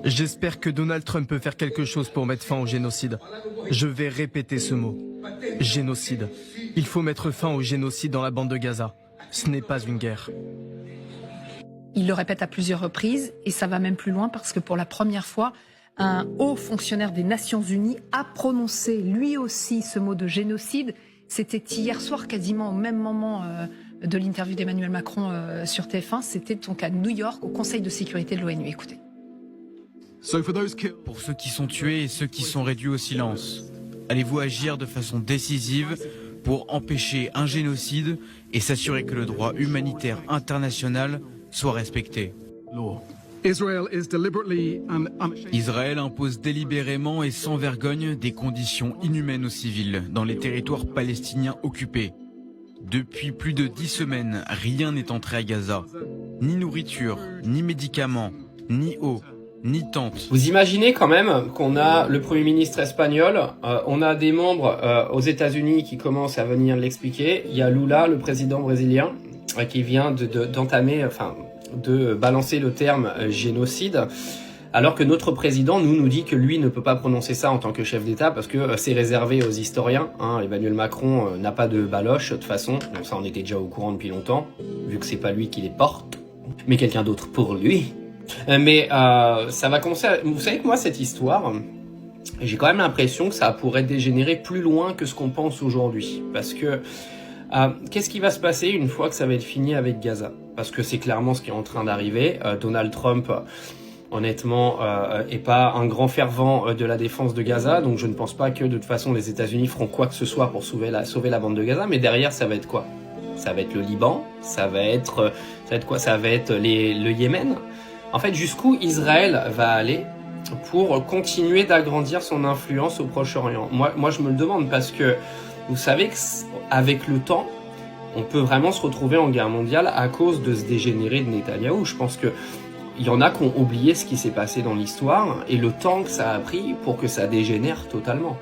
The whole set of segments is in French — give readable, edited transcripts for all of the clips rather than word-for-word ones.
J'espère que Donald Trump peut faire quelque chose pour mettre fin au génocide. Je vais répéter ce mot. Génocide. Il faut mettre fin au génocide dans la bande de Gaza. Ce n'est pas une guerre. Il le répète à plusieurs reprises et ça va même plus loin parce que pour la première fois, un haut fonctionnaire des Nations Unies a prononcé lui aussi ce mot de génocide. C'était hier soir, quasiment au même moment de l'interview d'Emmanuel Macron sur TF1. C'était donc à New York, au Conseil de sécurité de l'ONU. Écoutez. Pour ceux qui sont tués et ceux qui sont réduits au silence, allez-vous agir de façon décisive pour empêcher un génocide et s'assurer que le droit humanitaire international soit respecté? Israël impose délibérément et sans vergogne des conditions inhumaines aux civils dans les territoires palestiniens occupés. Depuis plus de 10 semaines, rien n'est entré à Gaza. Ni nourriture, ni médicaments, ni eau, ni tente. Vous imaginez quand même qu'on a le Premier ministre espagnol, on a des membres aux États-Unis qui commencent à venir l'expliquer. Il y a Lula, le président brésilien, qui vient de balancer le terme génocide, alors que notre président nous dit que lui ne peut pas prononcer ça en tant que chef d'État parce que c'est réservé aux historiens. Emmanuel Macron n'a pas de baloche de toute façon, donc ça on était déjà au courant depuis longtemps, vu que c'est pas lui qui les porte, mais quelqu'un d'autre pour lui. Mais ça va commencer à... Vous savez que moi cette histoire, j'ai quand même l'impression que ça pourrait dégénérer plus loin que ce qu'on pense aujourd'hui, parce que qu'est-ce qui va se passer une fois que ça va être fini avec Gaza? Parce que c'est clairement ce qui est en train d'arriver. Donald Trump, honnêtement, est pas un grand fervent de la défense de Gaza, donc je ne pense pas que de toute façon les États-Unis feront quoi que ce soit pour sauver la bande de Gaza. Mais derrière, ça va être quoi? Ça va être le Liban, ça va être quoi? Ça va être le Yémen. En fait, jusqu'où Israël va aller pour continuer d'agrandir son influence au Proche-Orient? Moi, je me le demande parce que vous savez qu'avec le temps, on peut vraiment se retrouver en guerre mondiale à cause de ce dégénéré de Netanyahou. Je pense que il y en a qui ont oublié ce qui s'est passé dans l'histoire et le temps que ça a pris pour que ça dégénère totalement.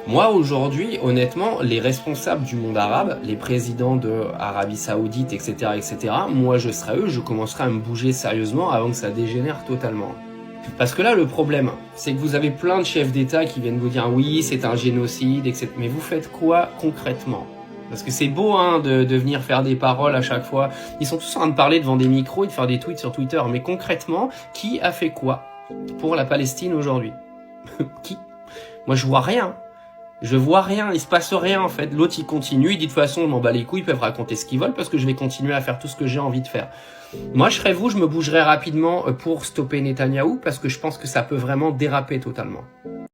Moi, aujourd'hui, honnêtement, les responsables du monde arabe, les présidents de Arabie Saoudite, etc., moi, je serais eux, je commencerai à me bouger sérieusement avant que ça dégénère totalement. Parce que là, le problème, c'est que vous avez plein de chefs d'État qui viennent vous dire « oui, c'est un génocide, etc. » Mais vous faites quoi concrètement? Parce que c'est beau de venir faire des paroles à chaque fois. Ils sont tous en train de parler devant des micros et de faire des tweets sur Twitter. Mais concrètement, qui a fait quoi pour la Palestine aujourd'hui? Qui? Moi, je vois rien. Je vois rien, il se passe rien en fait. L'autre il continue, il dit de toute façon je m'en bats les couilles, ils peuvent raconter ce qu'ils veulent parce que je vais continuer à faire tout ce que j'ai envie de faire. Moi je serais vous, je me bougerais rapidement pour stopper Netanyahou parce que je pense que ça peut vraiment déraper totalement.